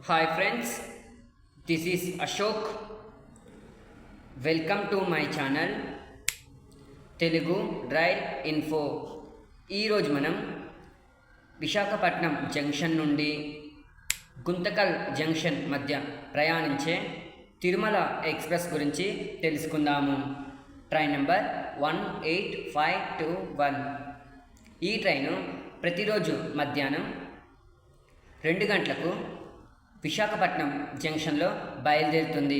Hi friends, this is Ashok. Welcome to my channel Telugu Rail Info. ఈరోజు మనం Visakhapatnam junction నుండి Guntakal junction మధ్య ప్రయాణించే తిరుమల ఎక్స్ప్రెస్ గురించి తెలుసుకుందాము. Train number 18521. ఈ ట్రైను ప్రతిరోజు మధ్యాహ్నం 2 గంటలకు విశాఖపట్నం జంక్షన్లో బయలుదేరుతుంది.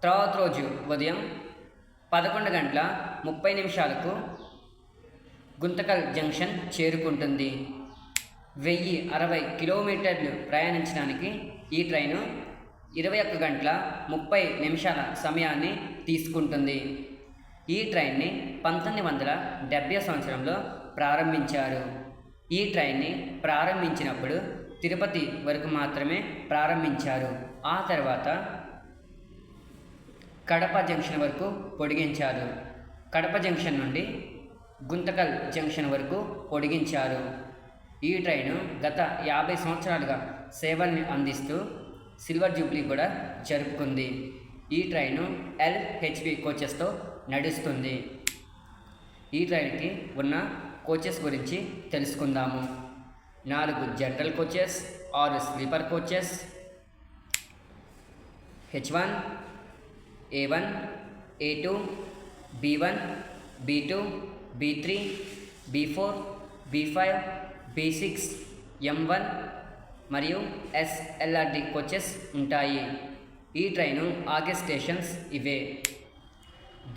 తర్వాత రోజు ఉదయం 11:30 గుంతకల్ జంక్షన్ చేరుకుంటుంది. 1060 కిలోమీటర్లు ప్రయాణించడానికి ఈ ట్రైను 21:30 సమయాన్ని తీసుకుంటుంది. ఈ ట్రైన్ని 1970 సంవత్సరంలో ప్రారంభించారు. ఈ ట్రైన్ని ప్రారంభించినప్పుడు తిరుపతి వరకు మాత్రమే ప్రారంభించారు. ఆ తర్వాత కడప జంక్షన్ వరకు పొడిగించారు. కడప జంక్షన్ నుండి గుంతకల్ జంక్షన్ వరకు పొడిగించారు. ఈ ట్రైను గత 50 సంవత్సరాలుగా సేవల్ని అందిస్తూ సిల్వర్ జూబ్లీ కూడా జరుపుకుంది. ఈ ట్రైను LHV కోచెస్తో నడుస్తుంది. ఈ ట్రైన్కి ఉన్న కోచెస్ గురించి తెలుసుకుందాము. 4 general coaches, 6 sleeper coaches, H1, A1, A2, B1, B2, B3, B4, B5, B6, M1 మరియు SLRD కోచెస్ ఉంటాయి. ఈ ట్రైను ఆగే స్టేషన్స్ ఇవే: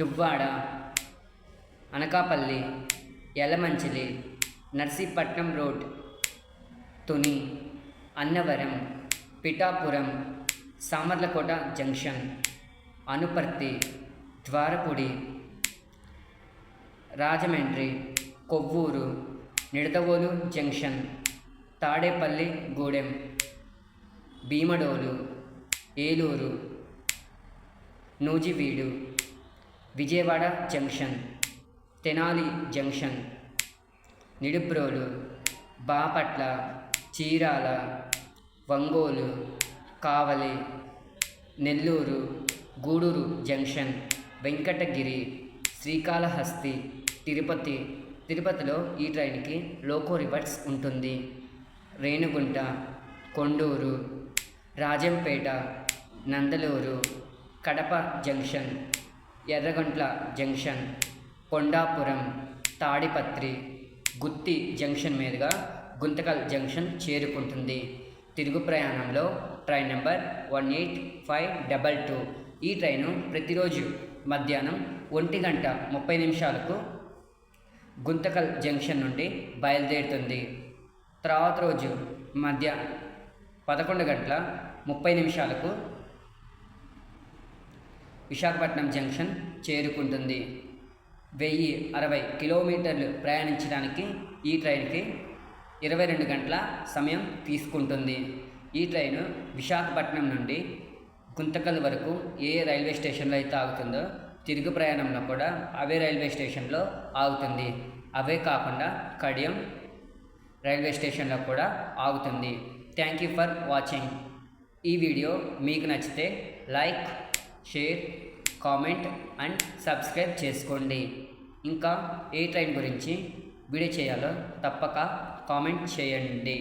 Duvvada, Anakapalli, Yalamanchili, Narsipatnam road, Tuni, Annavaram, Pithapuram, Samalkot junction, Anaparthi, Dwarapudi, Rajahmundry, Kovvur, Nidadavolu junction, Tadepalli Gudem, Bhimadolu, Eluru, Nuzvid, Vijayawada junction, Tenali junction, Nidubrolu, Bapatla, Chirala, Ongole, Kavali, Nellore, Gudur junction, Venkatagiri, Srikalahasti, తిరుపతిలో ఈ ట్రైన్కి లోకో రివర్స్ ఉంటుంది. Renigunta, Kondur, Rajampet, Nandalur, Kadapa junction, Erraguntla junction, Kondapuram, Tadipatri, Gooty junction మీదుగా గుంతకల్ జంక్షన్ చేరుకుంటుంది. తిరుగు ప్రయాణంలో ట్రైన్ నెంబర్ 18522. ఈ ట్రైను ప్రతిరోజు మధ్యాహ్నం 1:30 గుంతకల్ జంక్షన్ నుండి బయలుదేరుతుంది. తర్వాత రోజు 11:30 విశాఖపట్నం జంక్షన్ చేరుకుంటుంది. 1060 కిలోమీటర్లు ప్రయాణించడానికి ఈ ట్రైన్కి 22 గంటల సమయం తీసుకుంటుంది. ఈ ట్రైను విశాఖపట్నం నుండి గుంతకల్ వరకు ఏ రైల్వే స్టేషన్లో అయితే ఆగుతుందో తిరుగు ప్రయాణంలో కూడా అవే రైల్వే స్టేషన్లో ఆగుతుంది. అవే కాకుండా కడియం రైల్వే స్టేషన్లో కూడా ఆగుతుంది. Thank you for watching. ఈ వీడియో మీకు నచ్చితే like, share, comment and subscribe చేసుకోండి. ఇంకా ఏ ట్రైన్ గురించి వీడియో చేయాలో తప్పక కామెంట్ చేయండి.